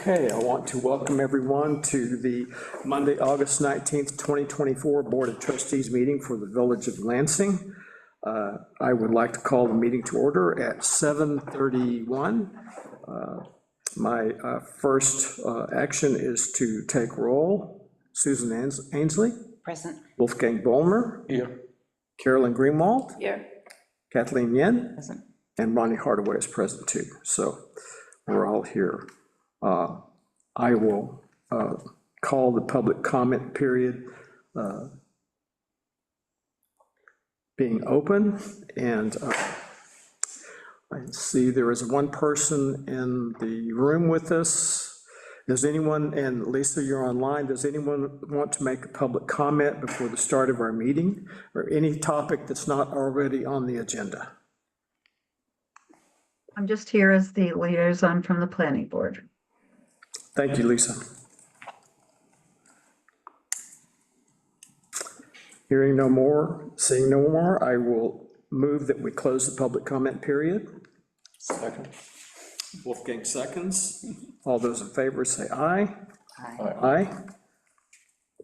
Okay, I want to welcome everyone to the Monday, August 19th, 2024 Board of Trustees meeting for the Village of Lansing. I would like to call the meeting to order at 7:31. My first action is to take roll. Susan Ainsley. Present. Wolfgang Bollmer. Here. Carolyn Greenwald. Here. Kathleen Yen. Present. And Ronnie Hardaway is present too. So we're all here. I will call the public comment period being open, and I see there is one person in the room with us. Does anyone, and Lisa, you're online, does anyone want to make a public comment before the start of our meeting, or any topic that's not already on the agenda? I'm just here as the liaison from the planning board. Thank you, Lisa. Hearing no more, seeing no more, I will move that we close the public comment period. Second. Wolfgang seconds. All those in favor say aye. Aye. Aye.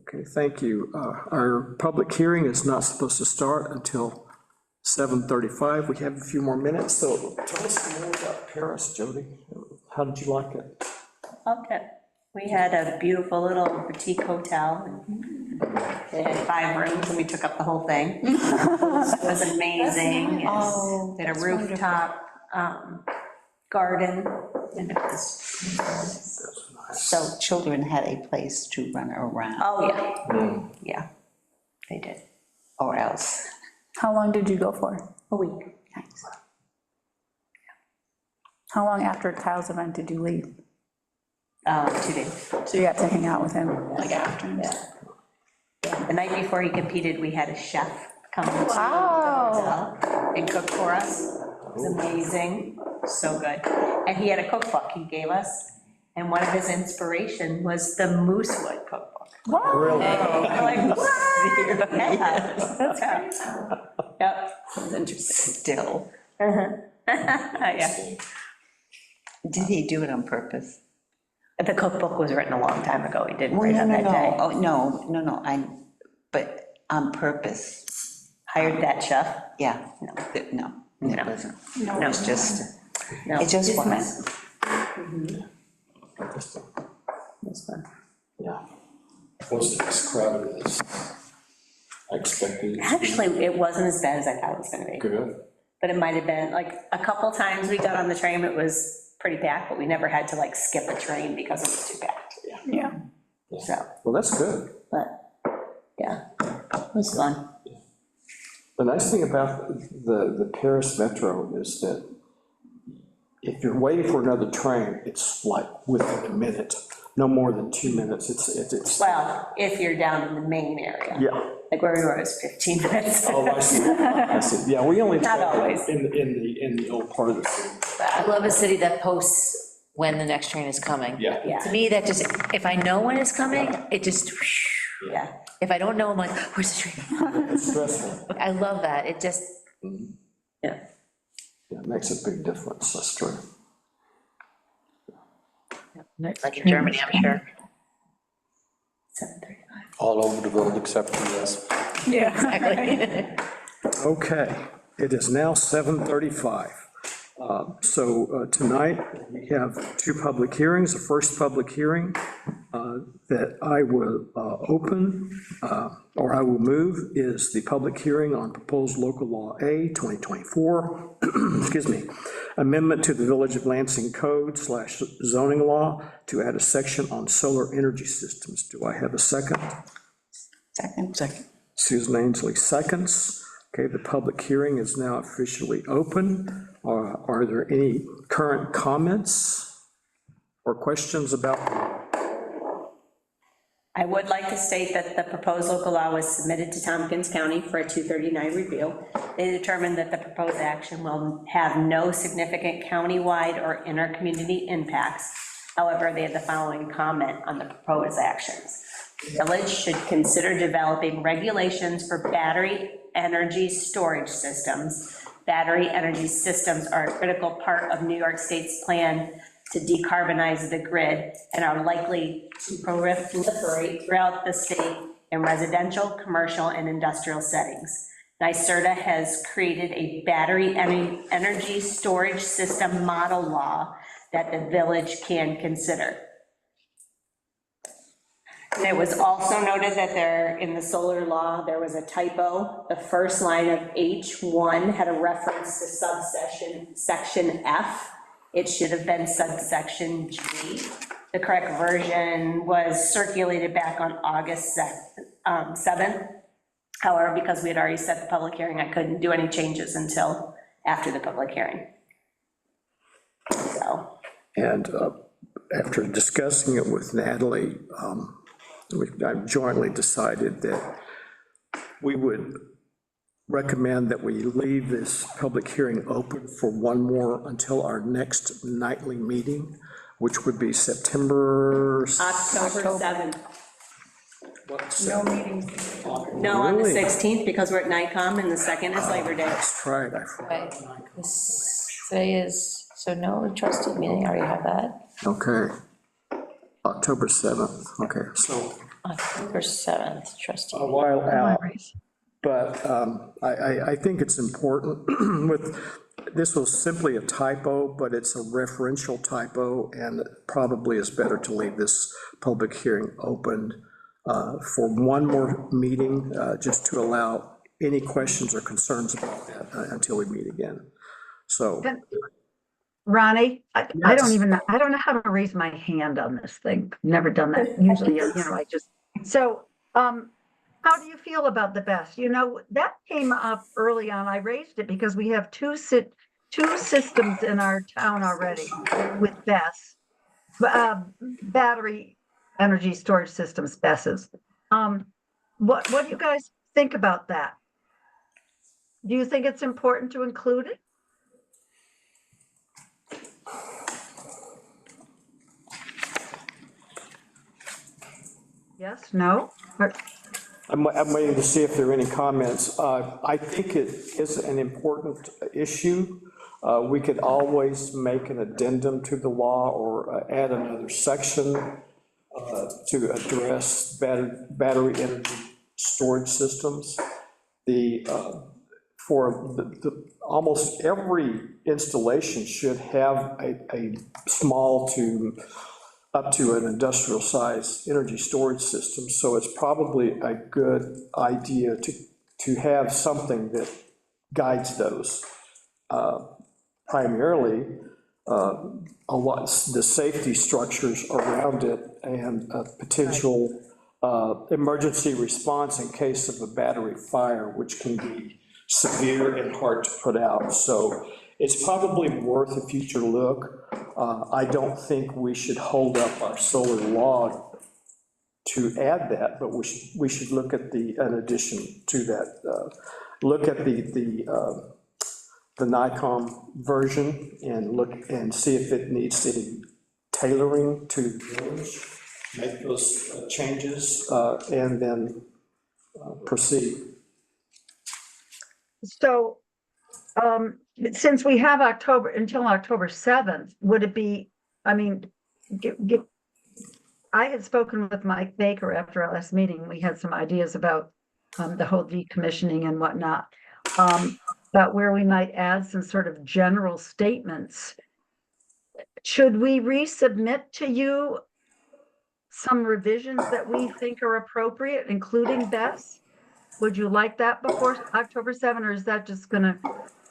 Okay, thank you. Our public hearing is not supposed to start until 7:35. We have a few more minutes, so tell us more about Paris, Jody. How did you like it? Okay, we had a beautiful little boutique hotel. They had 5 rooms and we took up the whole thing. It was amazing. Yes. Oh, They had a that's rooftop garden, and it was, So children had a place to run around, oh, yeah, yeah, they did. or else. How long did you go for? A week. Nice. How long after Kyle's event did you leave? 2 days. So you got to hang out with him, like after? Yeah. The night before he competed, we had a chef come to the Wow. hotel and cook for us. It was amazing, so good. And he had a cookbook he gave us, and one of his inspiration was the Moosewood cookbook. Wow. Really? I'm like, what? Yeah. That's great. Yep. That's interesting. Still, Yeah. did he do it on purpose? The cookbook was written a long time ago, he didn't Well, write on no, that no, day. oh, no, but on purpose, Hired that chef? yeah, No. it No. wasn't. No. It was just, No. it just It's was. Interesting. It's fun. Yeah. Wasn't as crowded as I expected. Actually, it wasn't as bad as I thought it was gonna be, Good. but it might have been, like, a couple times we got on the train, it was pretty packed, but we never had to like skip a train because it was too packed. Yeah. So, Well, that's good. but, yeah, it was fun. The nice thing about the Paris Metro is that if you're waiting for another train, it's like within a minute, no more than 2 minutes. It's. Well, if you're down in the main area. Yeah. Like where we were, it was 15 minutes. Oh, I see. I see. Yeah, we only. Not always. In the old part of the city. I love a city that posts when the next train is coming. Yeah. Yeah. To me, that just, if I know when it's coming, it just, Yeah, if I don't know, I'm like, where's the train? It's stressful. I love that, it just, yeah. Yeah, it makes a big difference, that's true. like in Germany, I'm sure. 7:35. All over the world except the US. Yeah. Exactly. Okay, it is now 7:35. So tonight, we have 2 public hearings. The first public hearing that I will open, or I will move, is the public hearing on proposed local law A 2024, excuse me, amendment to the Village of Lansing Code / zoning law to add a section on solar energy systems. Do I have a second? Second. Susan Ainsley seconds. Okay, the public hearing is now officially open. Are there any current comments or questions about? I would like to state that the proposed local law was submitted to Tompkins County for a 239 review. They determined that the proposed action will have no significant countywide or intercommunity impacts. However, they had the following comment on the proposed actions. The village should consider developing regulations for battery energy storage systems. Battery energy systems are a critical part of New York State's plan to decarbonize the grid and are likely to proliferate throughout the state in residential, commercial, and industrial settings. NYSERDA has created a battery energy storage system model law that the village can consider. And it was also noted that in the solar law, there was a typo. The first line of H1 had a reference to section F. It should have been subsection G. The correct version was circulated back on August 7th. However, because we had already set the public hearing, I couldn't do any changes until after the public hearing. So. And after discussing it with Natalie, I jointly decided that we would recommend that we leave this public hearing open for one more until our next nightly meeting, which would be September. October 7th. No meetings. No, on the Really? 16th, because we're at NICOM, and the 2nd is Labor Day. That's right, I Right. forgot. Today is, so no trustee meeting, I already have that. Okay. October 7th, okay, so October 7th, trustee. a while out. Memories. But I think it's important with, this was simply a typo, but it's a referential typo, and it probably is better to leave this public hearing open for one more meeting, just to allow any questions or concerns about that until we meet again. So, Ronnie, I Yes. don't even, I don't know how to raise my hand on this thing. Never done that. Usually, I just, so, how do you feel about the BESS? That came up early on. I raised it because we have two systems in our town already with BESS, battery energy storage systems, BESSes. What do you guys think about that? Do you think it's important to include it? Yes, no? Or- I'm waiting to see if there are any comments. I think it is an important issue. We could always make an addendum to the law or add another section to address battery energy storage systems. Almost every installation should have a small to up to an industrial size energy storage system. So it's probably a good idea to have something that guides those. Primarily, the safety structures around it and a potential emergency response in case of a battery fire, which can be severe and hard to put out. So it's probably worth a future look. I don't think we should hold up our solar law to add that, but we should look at in addition to that, look at the NICOM version and look and see if it needs any tailoring to the village, make those changes, and then proceed. So, since we have until October 7th, would it be, I had spoken with Mike Baker after our last meeting. We had some ideas about the whole decommissioning and whatnot, about where we might add some sort of general statements. Should we resubmit to you some revisions that we think are appropriate, including BESS? Would you like that before October 7th, or is that just gonna,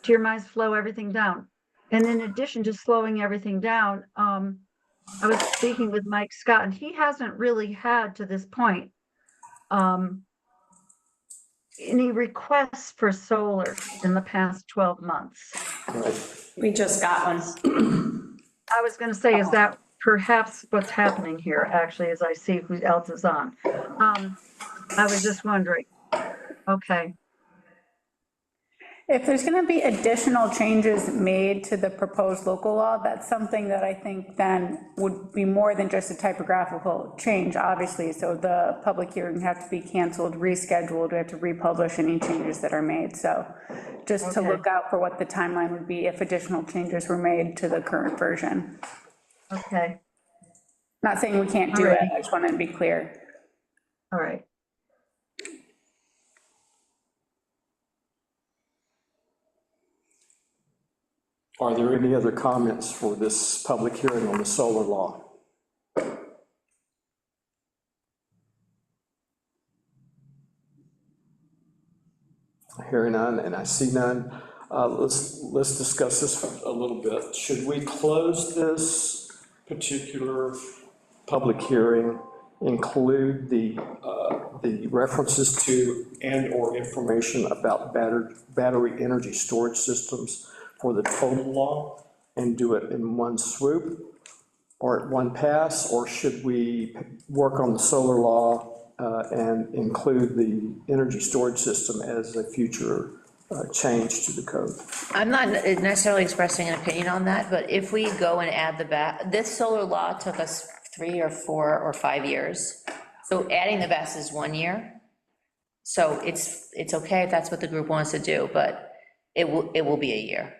to your minds, slow everything down? And in addition to slowing everything down, I was speaking with Mike Scott, and he hasn't really had, to this point, any requests for solar in the past 12 months. Right. We just got one. I was gonna say, is that perhaps what's happening here, actually, as I see who else is on? I was just wondering. Okay. If there's going to be additional changes made to the proposed local law, that's something that I think then would be more than just a typographical change, obviously. So the public hearing have to be canceled, rescheduled, we have to republish any changes that are made. So just to Okay. look out for what the timeline would be if additional changes were made to the current version. Okay, Not saying we can't do it, I just wanted to be clear. all right. Are there any other comments for this public hearing on the solar law? Hearing none, and I see none. Let's discuss this a little bit. Should we close this particular public hearing, include the references to and/or information about battery energy storage systems for the total law, and do it in one swoop or at one pass? Or should we work on the solar law and include the energy storage system as a future change to the code? I'm not necessarily expressing an opinion on that, but if we go and add this solar law took us 3 or 4 or 5 years. So adding the BES is 1 year. So it's okay if that's what the group wants to do, but it will be a year,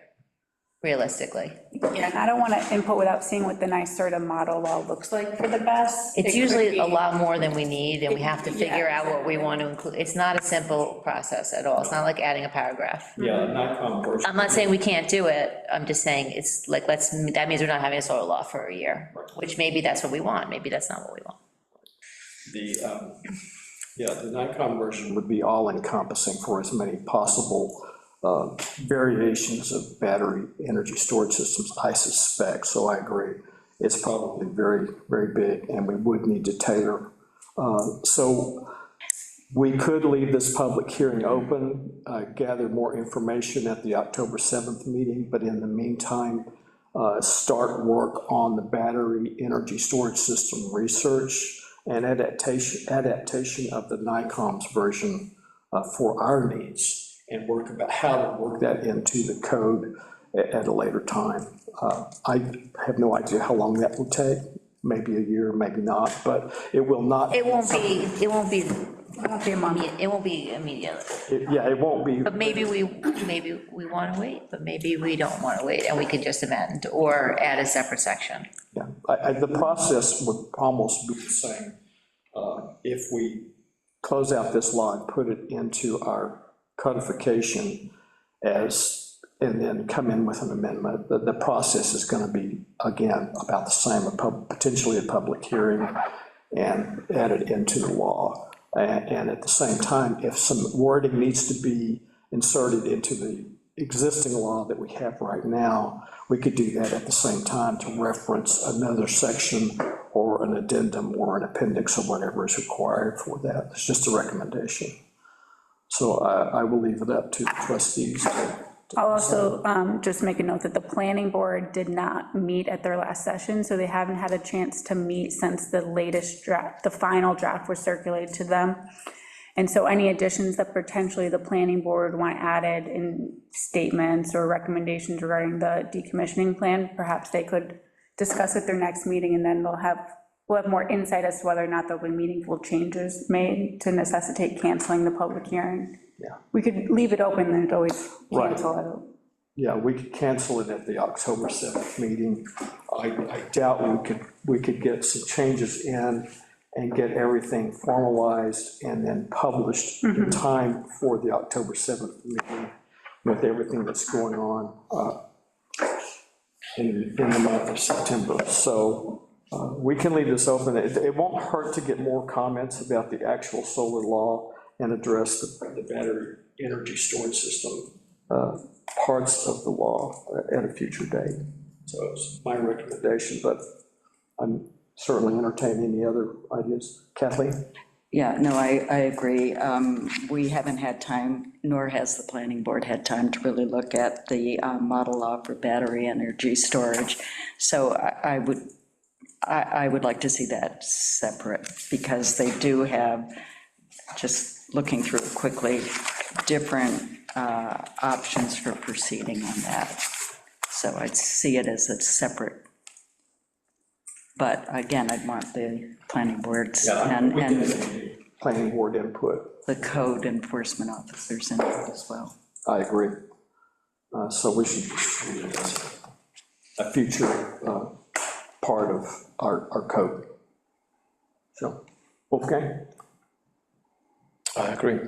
realistically. Yeah, I don't want to input without seeing what the NYSERDA model law looks like for the BES. It's It could usually a be- lot more than we need, and we have to figure Yeah, out what we want to include. It's not a simple process at all. It's not like adding a paragraph. Yeah, Nikon version. I'm not saying we can't do it, I'm just saying it's like, that means we're not having a solar law for a year, which maybe that's what we want, maybe that's not what we want. The Nikon version would be all encompassing for as many possible variations of battery energy storage systems, I suspect, so I agree. It's probably very, very big, and we would need to tailor. So we could leave this public hearing open, gather more information at the October 7th meeting, but in the meantime, start work on the battery energy storage system research and adaptation of the NICOM's version for our needs, and work about how to work that into the code at a later time. I have no idea how long that will take, maybe a year, maybe not, but it will not. It won't be It won't be a month. it won't be immediate, Yeah, it won't be. but maybe we want to wait, but maybe we don't want to wait, and we can just amend or add a separate section. Yeah, the process would almost be the same if we close out this law and put it into our codification and then come in with an amendment. The process is going to be, again, about the same, potentially a public hearing and added into the law. And at the same time, if some wording needs to be inserted into the existing law that we have right now, we could do that at the same time to reference another section or an addendum or an appendix or whatever is required for that. It's just a recommendation. So I will leave it up to the trustees. I'll also just make a note that the planning board did not meet at their last session, so they haven't had a chance to meet since the latest draft, the final draft was circulated to them. And so any additions that potentially the planning board want added in statements or recommendations regarding the decommissioning plan, perhaps they could discuss at their next meeting, and then we'll have more insight as to whether or not there'll be meaningful changes made to necessitate canceling the public hearing. Yeah. We could leave it open and always Right. cancel it. Yeah, we could cancel it at the October 7th meeting. I doubt we could get some changes in and get everything formalized and then published in time for the October 7th meeting with everything that's going on in the month of September. So we can leave this open. It won't hurt to get more comments about the actual solar law and address the battery energy storage system parts of the law at a future date. So it's my recommendation, but I'm certainly entertaining any other ideas. Kathleen? Yeah, no, I agree. We haven't had time, nor has the planning board had time to really look at the model law for battery energy storage. So I would like to see that separate, because they do have, just looking through it quickly, different options for proceeding on that. So I'd see it as a separate, but again, I'd want the planning boards and Planning board input. the code enforcement officers in it as well. I agree. So we should treat it as a future part of our code. So, okay, I agree.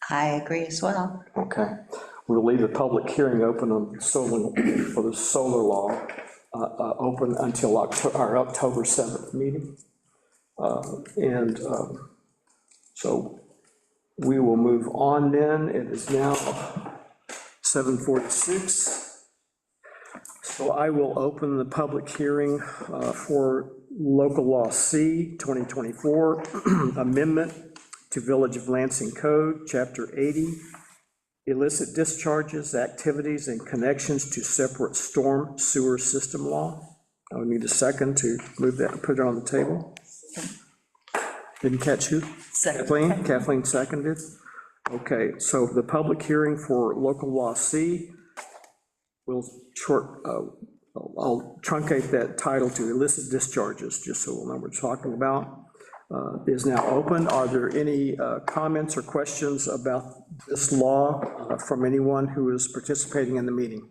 I agree as well. okay. We'll leave the public hearing open on solar, for the solar law, open until our October 7th meeting. So we will move on then. It is now 7:46. So I will open the public hearing for local law C 2024, amendment to Village of Lansing Code, Chapter 80, illicit discharges, activities, and connections to separate storm sewer system law. I would need a second to move that and put it on the table. Didn't catch who? Second. Kathleen seconded. Okay, so the public hearing for local law C, I'll truncate that title to illicit discharges, just so we'll know what we're talking about, is now open. Are there any comments or questions about this law from anyone who is participating in the meeting?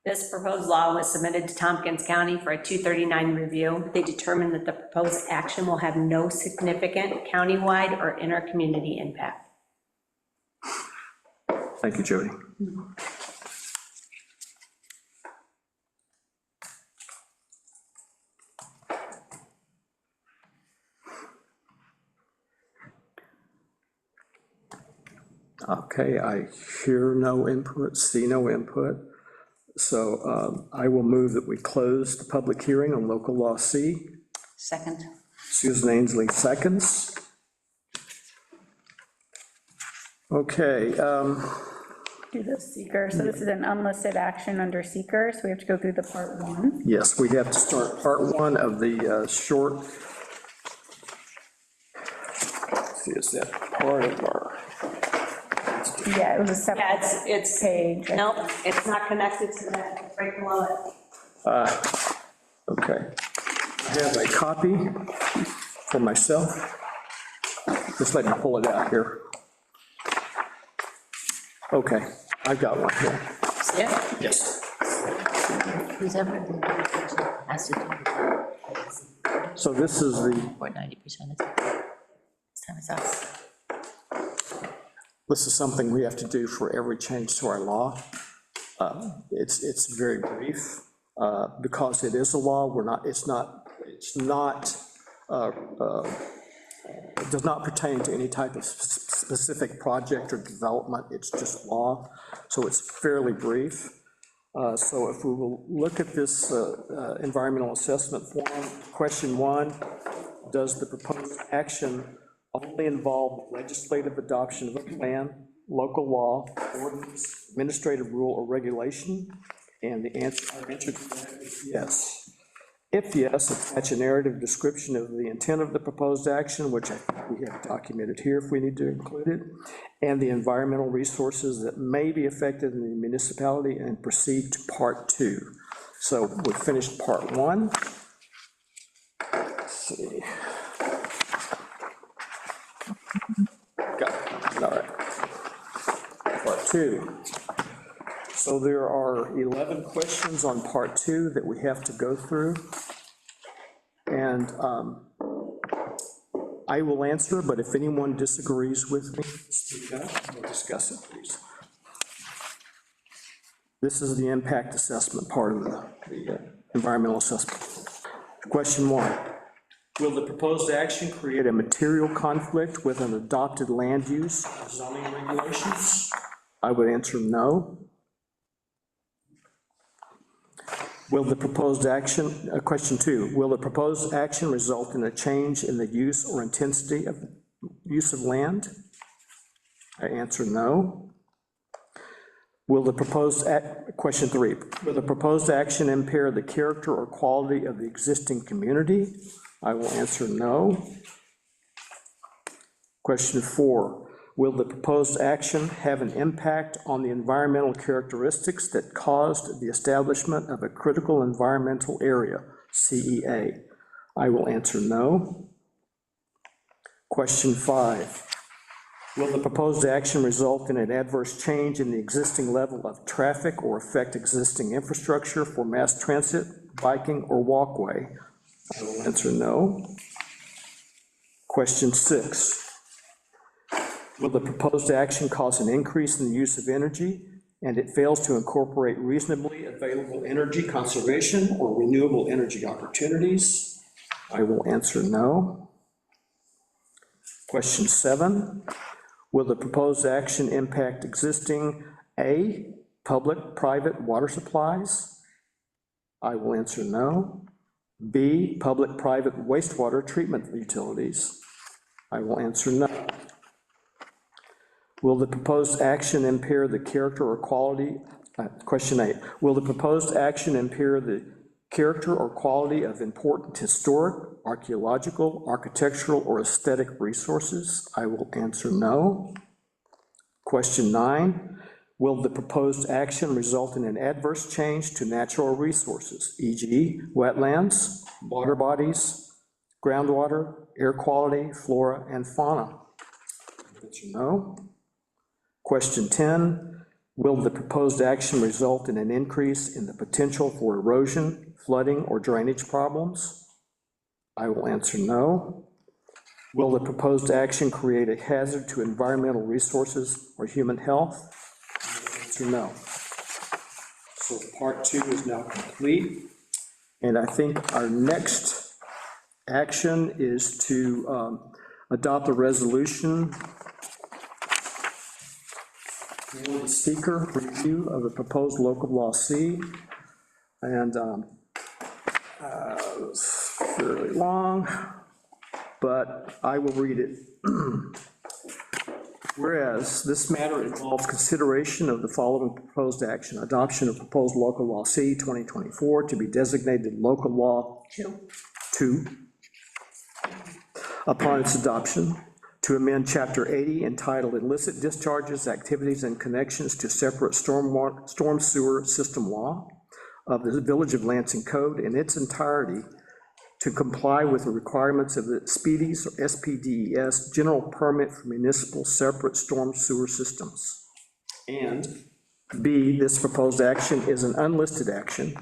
This proposed law was submitted to Tompkins County for a 239 review. They determined that the proposed action will have no significant countywide or inter-community impact. Thank you, Jody. Okay, I hear no input, see no input. So I will move that we close the public hearing on local law C. Second. Susan Ainsley seconds. Okay, Do the seeker, so this is an unlisted action under seeker, so we have to go through the part one. yes, we have to start part one of the short. Let's see, is that part of our? Yeah, it was a Yeah, separate it's, page. nope, it's not connected to that, it's right below it. Okay. I have a copy for myself. Just let me pull it out here. Okay, I've got one here. Yeah. Yes. Who's ever been has to do with So this is the, or 90% of the time. This time it's us. this is something we have to do for every change to our law. It's very brief, because it is a law, it does not pertain to any type of specific project or development, it's just law, so it's fairly brief. So if we will look at this environmental assessment form, question one, does the proposed action only involve legislative adoption of a plan, local law, ordinance, administrative rule, or regulation? And the answer to that is yes. If yes, attach a narrative description of the intent of the proposed action, which I think we have documented here if we need to include it, and the environmental resources that may be affected in the municipality, and proceed to part two. So we finished part one. Let's see. Got it. All right. Part two. So there are 11 questions on part two that we have to go through. And I will answer, but if anyone disagrees with me, speak up, we'll discuss it, please. This is the impact assessment part of the environmental assessment. Question one, will the proposed action create a material conflict with an adopted land use zoning regulations? I would answer no. Will the proposed action, question two, will the proposed action result in a change in the use or intensity of use of land? I answer no. Will the proposed, question three, will the proposed action impair the character or quality of the existing community? I will answer no. Question four, will the proposed action have an impact on the environmental characteristics that caused the establishment of a critical environmental area, CEA? I will answer no. Question five, will the proposed action result in an adverse change in the existing level of traffic or affect existing infrastructure for mass transit? biking, or walkway? I will answer no. Question 6. Will the proposed action cause an increase in the use of energy and it fails to incorporate reasonably available energy conservation or renewable energy opportunities? I will answer no. Question 7. Will the proposed action impact existing A, public-private water supplies? I will answer no. B, public-private wastewater treatment utilities? I will answer no. Will the proposed action impair the character or quality, question 8, will the proposed action impair the character or quality of important historic, archaeological, architectural, or aesthetic resources? I will answer no. Question 9, will the proposed action result in an adverse change to natural resources, e.g. wetlands, water bodies, groundwater, air quality, flora, and fauna? Answer no. Question 10, will the proposed action result in an increase in the potential for erosion, flooding, or drainage problems? I will answer no. Will the proposed action create a hazard to environmental resources or human health? I will answer no. So part 2 is now complete. And I think our next action is to adopt a resolution for the seeker review of the proposed local law C. And it's fairly long, but I will read it. Whereas this matter involves consideration of the following proposed action: adoption of proposed local law C 2024 to be designated local law 2 upon its adoption, to amend Chapter 80 entitled Illicit Discharges, Activities, and Connections to Separate Storm Sewer System Law of the Village of Lansing Code in its entirety to comply with the requirements of the SPDES or SPDES General Permit for Municipal Separate Storm Sewer Systems. And B, this proposed action is an unlisted action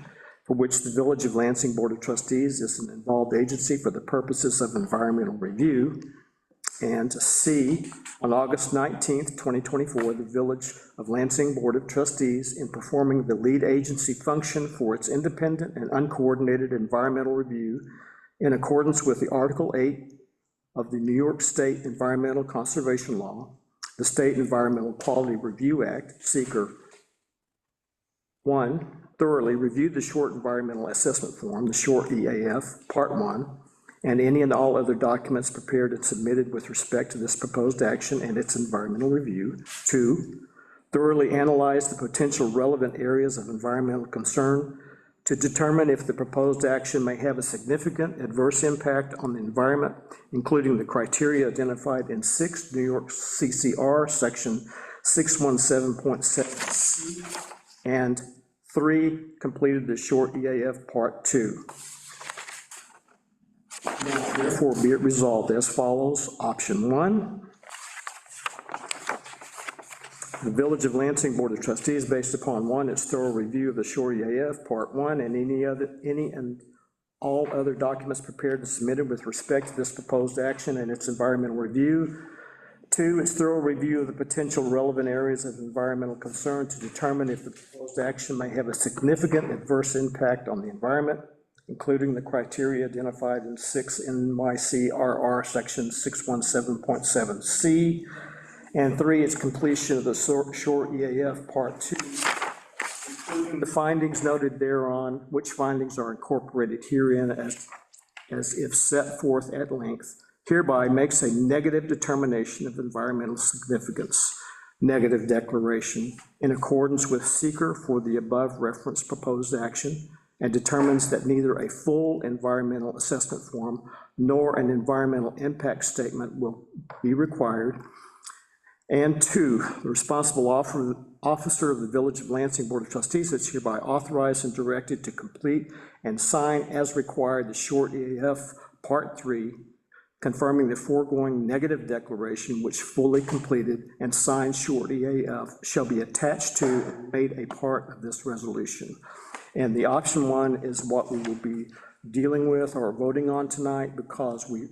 for which the Village of Lansing Board of Trustees is an involved agency for the purposes of environmental review. And C, on August 19th, 2024, the Village of Lansing Board of Trustees, in performing the lead agency function for its independent and uncoordinated environmental review in accordance with the Article 8 of the New York State Environmental Conservation Law, the State Environmental Quality Review Act, SEQR, 1, thoroughly reviewed the short environmental assessment form, the short EAF, Part 1, and any and all other documents prepared and submitted with respect to this proposed action and its environmental review. 2, thoroughly analyze the potential relevant areas of environmental concern to determine if the proposed action may have a significant adverse impact on the environment, including the criteria identified in 6 New York CCR, section 617.7C, and 3, completed the short EAF Part 2. Now, therefore, be it resolved as follows. Option 1, the Village of Lansing Board of Trustees, based upon 1, its thorough review of the short EAF Part 1 and any and all other documents prepared and submitted with respect to this proposed action and its environmental review. 2, its thorough review of the potential relevant areas of environmental concern to determine if the proposed action may have a significant adverse impact on the environment, including the criteria identified in 6 NYCRR section 617.7C, and 3, its completion of the short EAF Part 2, including the findings noted thereon, which findings are incorporated herein as if set forth at length, hereby makes a negative determination of environmental significance, negative declaration, in accordance with SEQR for the above referenced proposed action, and determines that neither a full environmental assessment form nor an environmental impact statement will be required. And 2, the responsible officer of the Village of Lansing Board of Trustees is hereby authorized and directed to complete and sign as required the short EAF Part 3, confirming the foregoing negative declaration, which fully completed and signed short EAF shall be attached to and made a part of this resolution. And the option one is what we will be dealing with or voting on tonight, because we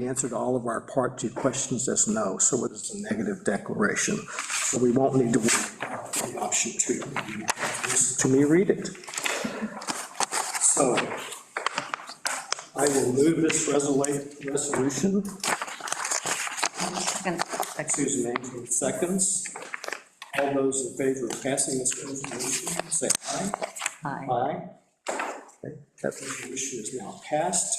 answered all of our Part 2 questions as no, so it is a negative declaration. So we won't need to worry about the option 2. Listen to me read it. So I will move this resolution. Susan Anthony seconds. All those in favor of passing this resolution, say aye. Aye. Aye. Okay, that resolution is now passed.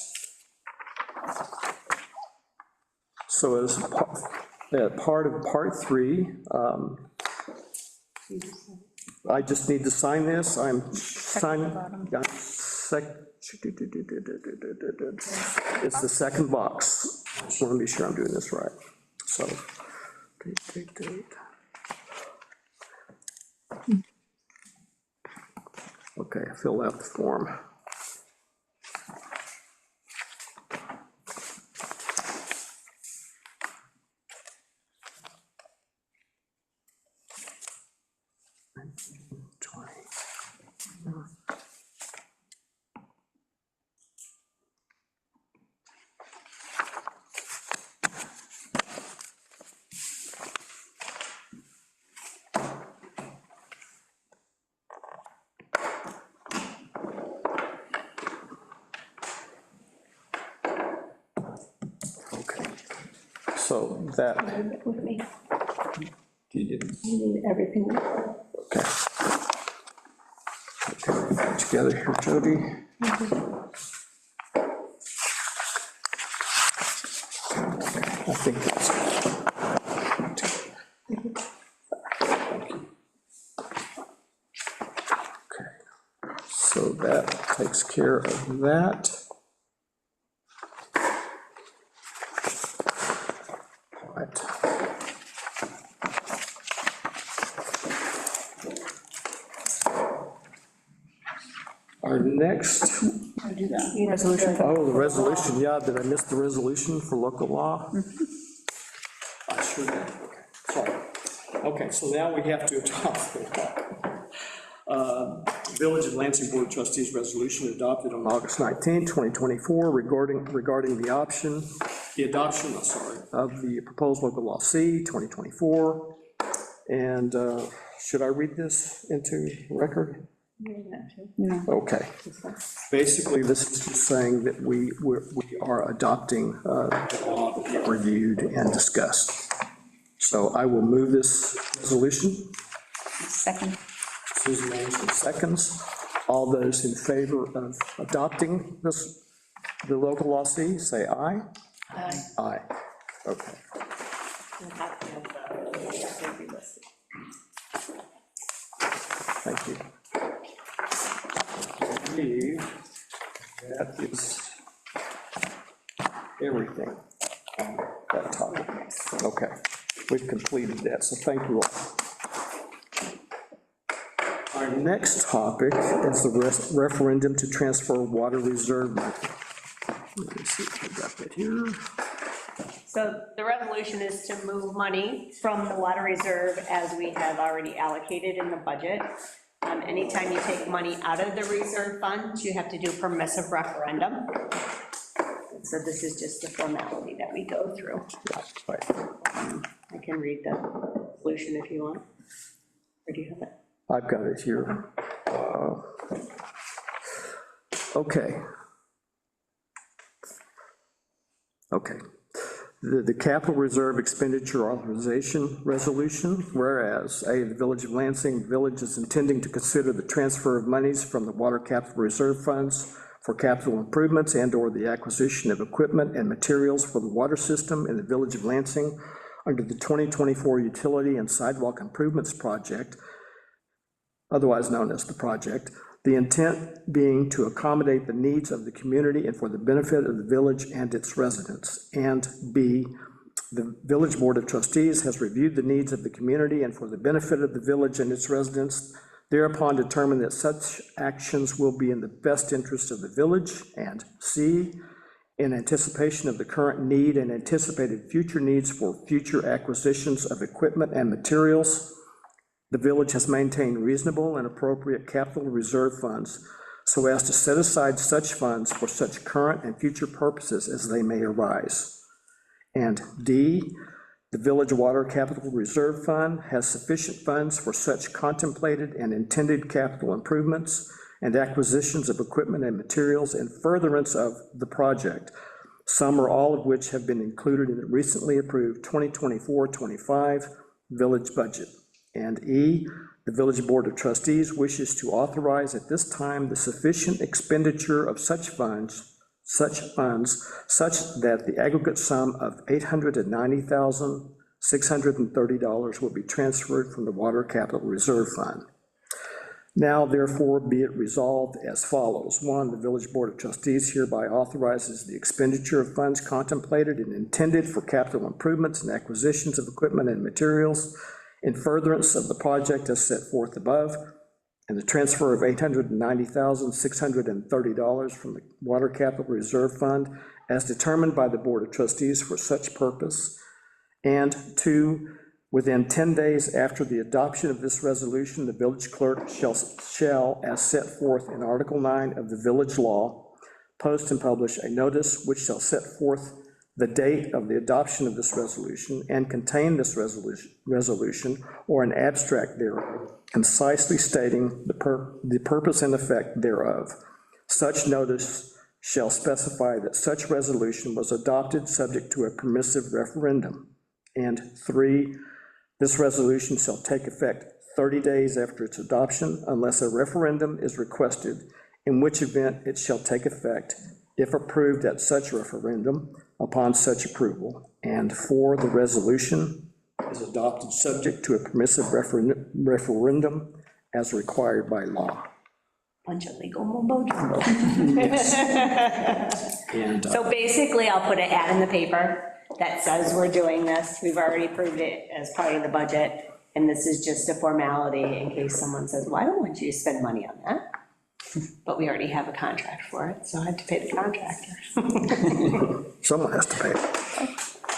So as part of Part 3, I just need to sign this. I'm signing. It's the second box. Just want to be sure I'm doing this right. So, date. Okay, fill out the form. Okay, so that. With me, You didn't. you need everything. Okay. Okay, together here, Jody. I think that's. Okay, so that takes care of that. All right. Our next, Resolution. oh, the resolution, yeah, did I miss the resolution for local law? I sure did, okay, sorry. Okay, so now we have to adopt the law. Village of Lansing Board of Trustees resolution adopted on August 19, 2024, regarding the adoption of the proposed local law C, 2024. And should I read this into record? No. Okay. Basically, this is just saying that we are adopting the law that we reviewed and discussed. So I will move this resolution. Second. Susan Anderson seconds. All those in favor of adopting the local law C, say aye. Aye. Aye. Okay. Thank you. I believe that is everything on that topic. Okay, we've completed that, so thank you all. Our next topic is the referendum to transfer water reserve money. Let me see if I got that here. So the resolution is to move money from the water reserve as we have already allocated in the budget. Anytime you take money out of the reserve funds, you have to do permissive referendum. So this is just the formality that we go through. Yeah, right. I can read the resolution if you want, or do you have it? I've got it here. Okay. Okay. The capital reserve expenditure authorization resolution, whereas A, the Village of Lansing, the village is intending to consider the transfer of monies from the water capital reserve funds for capital improvements and/or the acquisition of equipment and materials for the water system in the Village of Lansing under the 2024 Utility and Sidewalk Improvements Project, otherwise known as the project, the intent being to accommodate the needs of the community and for the benefit of the village and its residents. And B, the Village Board of Trustees has reviewed the needs of the community and for the benefit of the village and its residents, thereupon determined that such actions will be in the best interest of the village. And C, in anticipation of the current need and anticipated future needs for future acquisitions of equipment and materials, the village has maintained reasonable and appropriate capital reserve funds so as to set aside such funds for such current and future purposes as they may arise. And D, the Village Water Capital Reserve Fund has sufficient funds for such contemplated and intended capital improvements and acquisitions of equipment and materials in furtherance of the project, some or all of which have been included in the recently approved 2024-25 village budget. And E, the Village Board of Trustees wishes to authorize at this time the sufficient expenditure of such funds such that the aggregate sum of $890,630 will be transferred from the Water Capital Reserve Fund. Now, therefore, be it resolved as follows. One, the Village Board of Trustees hereby authorizes the expenditure of funds contemplated and intended for capital improvements and acquisitions of equipment and materials in furtherance of the project as set forth above, and the transfer of $890,630 from the Water Capital Reserve Fund as determined by the Board of Trustees for such purpose. And two, within 10 days after the adoption of this resolution, the village clerk shall, as set forth in Article 9 of the village law, post and publish a notice which shall set forth the date of the adoption of this resolution and contain this resolution or an abstract thereof, concisely stating the purpose and effect thereof. Such notice shall specify that such resolution was adopted subject to a permissive referendum. And three, this resolution shall take effect 30 days after its adoption unless a referendum is requested, in which event it shall take effect if approved at such referendum upon such approval. And four, the resolution is adopted subject to a permissive referendum as required by law. Bunch of legal mumbo jumbo. And So basically, I'll put an ad in the paper that says we're doing this, we've already approved it as part of the budget, and this is just a formality in case someone says, well, I don't want you to spend money on that. But we already have a contract for it, so I had to pay the contractor. someone has to pay.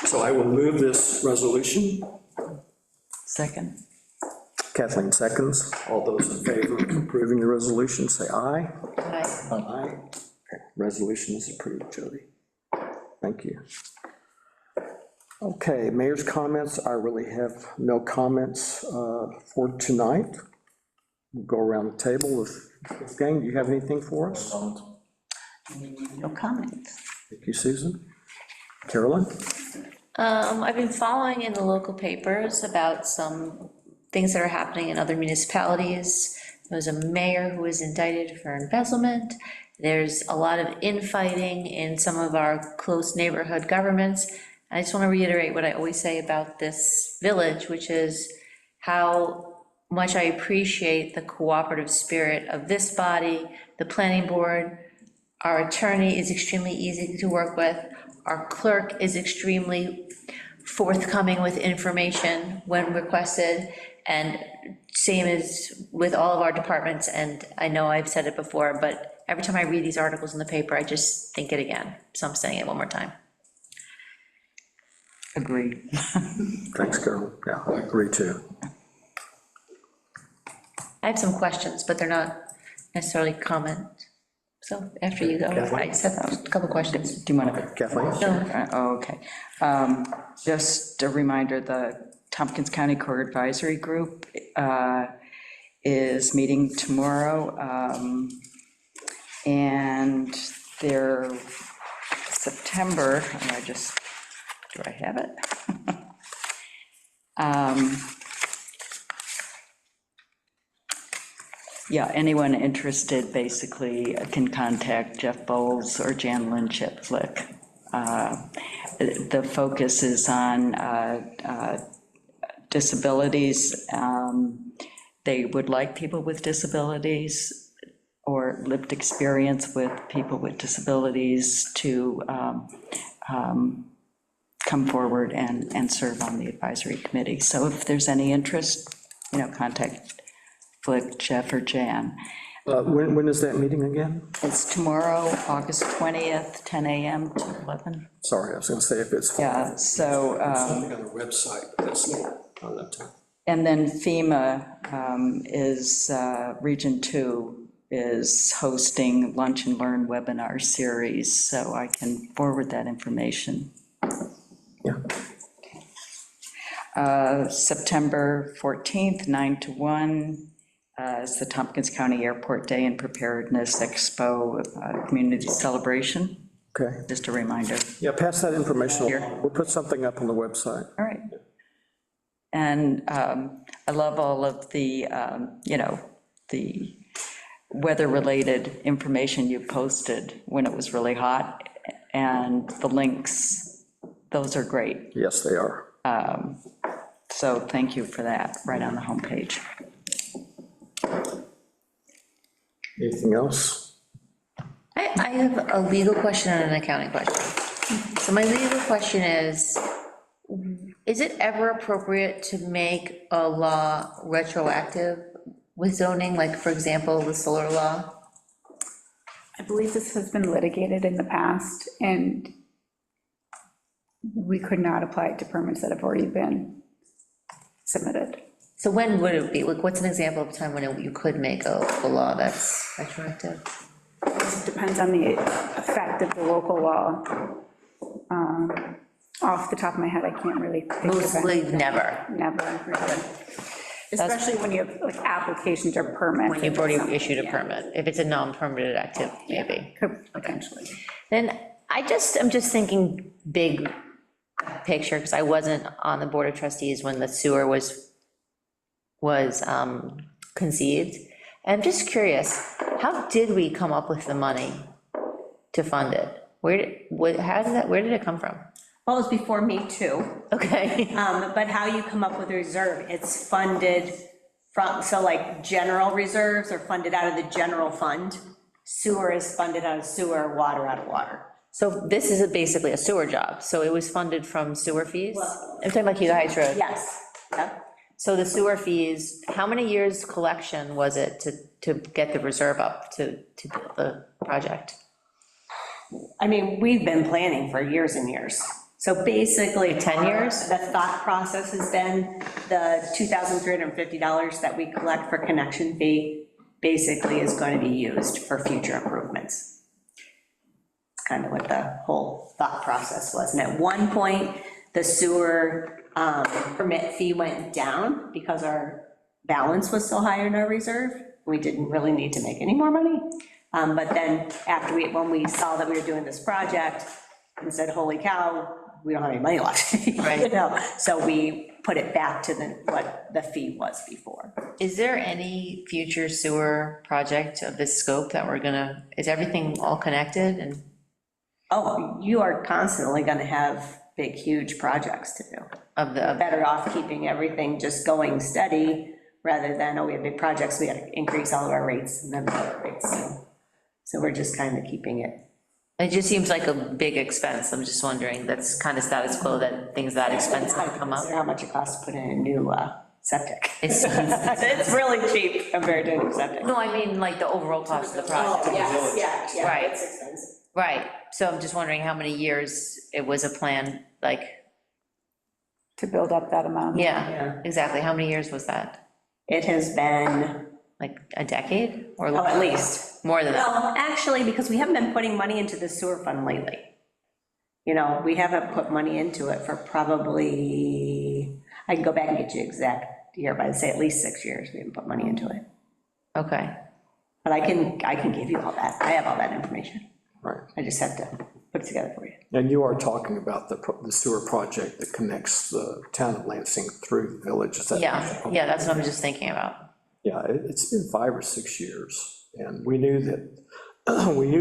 So I will move this resolution. Second. Kathleen seconds. All those in favor of approving the resolution, say aye. Aye. Aye. Okay, resolution is approved, Jody. Thank you. Okay, mayor's comments. I really have no comments for tonight. We'll go around the table. Wolfgang, do you have anything for us? No comments. Thank you, Susan. Carolyn? I've been following in the local papers about some things that are happening in other municipalities. There was a mayor who was indicted for embezzlement. There's a lot of infighting in some of our close neighborhood governments. I just want to reiterate what I always say about this village, which is how much I appreciate the cooperative spirit of this body, the planning board. Our attorney is extremely easy to work with. Our clerk is extremely forthcoming with information when requested, and same as with all of our departments. And I know I've said it before, but every time I read these articles in the paper, I just think it again. So I'm saying it one more time. Agree. Thanks, Carol. Yeah, I agree too. I have some questions, but they're not necessarily comments. So after you go, I just have a couple questions. Do you want to? Kathleen? Oh, okay. Just a reminder, the Tompkins County Core Advisory Group is meeting tomorrow, and their September, and do I have it? Yeah, anyone interested basically can contact Jeff Bowles or Jan Lynn Chipflick. The focus is on disabilities. They would like people with disabilities or lived experience with people with disabilities to come forward and serve on the advisory committee. So if there's any interest, contact Flick, Jeff, or Jan. When is that meeting again? It's tomorrow, August 20th, 10 a.m. to 11. Sorry, I was going to say if it's. Yeah, so, Something on the website, that's not on that time. And then FEMA is, Region 2 is hosting Lunch and Learn webinar series, so I can forward that information. Yeah. September 14th, 9 to 1, is the Tompkins County Airport Day and Preparedness Expo Community Celebration, Okay, just a reminder. yeah, pass that information Here. along. We'll put something up on the website. All right. And I love all of the, the weather-related information you posted when it was really hot, and the links, those are great. Yes, they are. So thank you for that, right on the homepage. Anything else? I have a legal question and an accounting question. So my legal question is it ever appropriate to make a law retroactive with zoning, like, for example, the solar law? I believe this has been litigated in the past, and we could not apply it to permits that have already been submitted. So when would it be? Like, what's an example of a time when you could make a law that's retroactive? It depends on the effect of the local law. Off the top of my head, I can't really think of it. Mostly never, Never, really. Especially when you have, like, applications or permits. when you've already issued a permit, if it's a non-permitted activity, maybe. Could potentially. Then I'm just thinking big picture, because I wasn't on the Board of Trustees when the sewer was conceived. And I'm just curious, how did we come up with the money to fund it? Where did it come from? Well, it was before me too. Okay, But how you come up with a reserve, it's funded from, so like general reserves are funded out of the general fund. Sewer is funded out of sewer, water out of water. so this is basically a sewer job, so it was funded from sewer fees? Well- I'm talking about Hugo Heights Road. Yes, yeah. So the sewer fees, how many years collection was it to get the reserve up to build the project? I mean, we've been planning for years and years. So basically. 10 years? The thought process has been the $2,350 that we collect for connection fee basically is going to be used for future improvements. It's kind of what the whole thought process was. And at one point, the sewer permit fee went down because our balance was so high in our reserve. We didn't really need to make any more money. But then after when we saw that we were doing this project and said, holy cow, we don't have any money left. Right. You know, so we put it back to what the fee was before. Is there any future sewer project of this scope that is everything all connected and? Oh, you are constantly gonna have big, huge projects to do. Better off keeping everything just going steady rather than, oh, we have big projects, we gotta increase all of our rates and then other rates. So we're just kind of keeping it. It just seems like a big expense, I'm just wondering, that's kind of status quo, that things that expensive come up. Consider how much it costs to put in a new septic. It's It's really cheap compared to a new septic. No, I mean, like, the overall cost of the project. Yes, yeah, Right. it's expensive. Right, so I'm just wondering how many years it was a plan, like, To build up that amount. yeah, exactly, how many years was that? It has been, Like a decade, or? oh, at least. More than that? Well, actually, because we haven't been putting money into the sewer fund lately. You know, we haven't put money into it for probably, I can go back and get you exact year, but I'd say at least 6 years we haven't put money into it. Okay, But I can give you all that, I have all that information. Right. I just have to put it together for you. And you are talking about the sewer project that connects the town of Lansing through the village, is that? yeah, that's what I'm just thinking about. Yeah, it's been 5 or 6 years, and we knew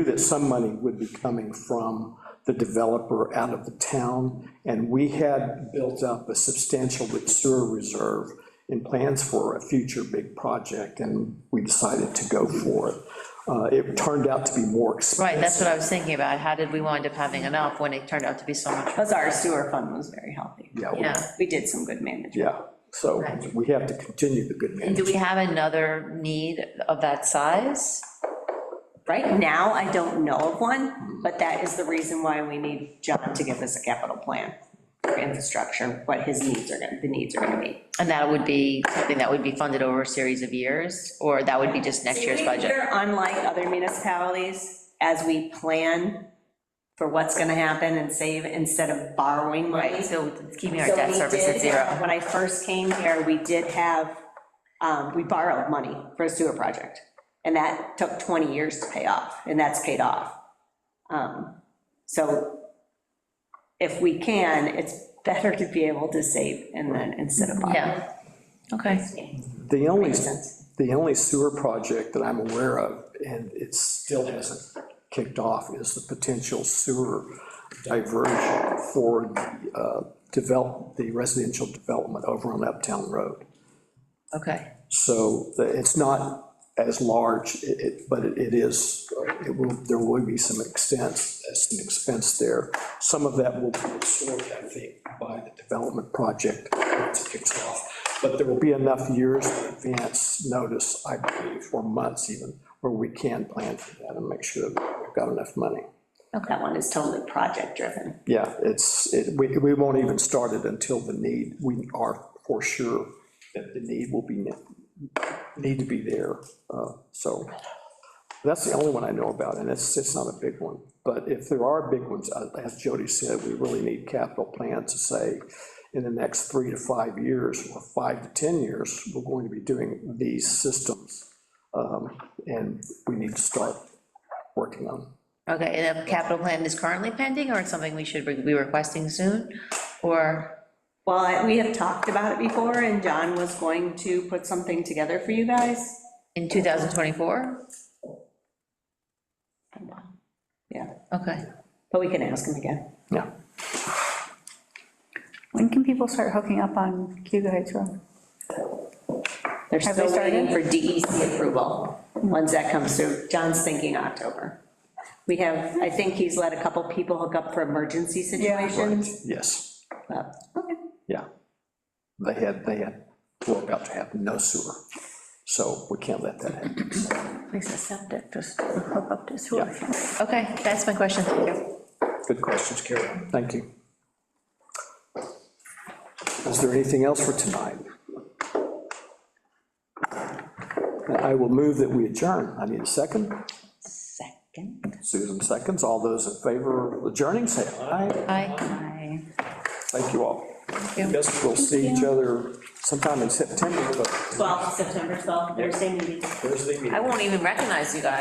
that some money would be coming from the developer out of the town, and we had built up a substantial sewer reserve in plans for a future big project, and we decided to go for it. It turned out to be more expensive. Right, that's what I was thinking about, how did we wind up having enough when it turned out to be so much? Because our sewer fund was very healthy. Yeah, We did some good management. Yeah, so Right. we have to continue the good and do management. we have another need of that size? Right now, I don't know of one, but that is the reason why we need John to give us a capital plan. for infrastructure, what his needs are the needs are gonna be. And that would be something that would be funded over a series of years, or that would be just next year's budget? We're unlike other municipalities, as we plan for what's gonna happen and save instead of borrowing money. Right, so keeping our So debt we service at did zero. have- When I first came here, we did have, we borrowed money for a sewer project, and that took 20 years to pay off, and that's paid off. So if we can, it's better to be able to save and then, instead of borrow. Yeah, okay. The only, Makes sense. the only sewer project that I'm aware of, and it still hasn't kicked off, is the potential sewer diversion for the residential development over on Uptown Road. Okay, So it's not as large, but it is, there will be some expense there. Some of that will be absorbed, I think, by the development project once it kicks off. But there will be enough years in advance notice, I believe, or months even, where we can plan for that and make sure that we've got enough money. That one is totally project-driven. Yeah, we won't even start it until the need, we are for sure that the need will be, need to be there. So that's the only one I know about, and it's not a big one. But if there are big ones, as Jody said, we really need capital plans to say, in the next 3 to 5 years, or 5 to 10 years, we're going to be doing these systems. And we need to start working on them. okay, and the capital plan is currently pending, or it's something we should be requesting soon, or? Well, we have talked about it before, and John was going to put something together for you guys. In 2024? Yeah, Okay. but we can ask him again. Yeah. When can people start hooking up on Cuba Heights Road? They're Have they still waiting started? for DEC approval. Once that comes through, John's thinking October. We have, I think he's let a couple people hook up for emergency situations. Yes, but- yeah. They were about to have no sewer, so we can't let that happen. At least a septic, just hook up to sewer. Yeah. Okay, that's my question, thank you. Good questions, Carol. Thank you. Is there anything else for tonight? I will move that we adjourn. I need a second. Second. Susan seconds. All those in favor of adjourning, say aye. Aye. Thank you all. you. Guess we'll see each other sometime in September, but 12th, September 12th, Thursday meeting. Thursday meeting. I won't even recognize you guys.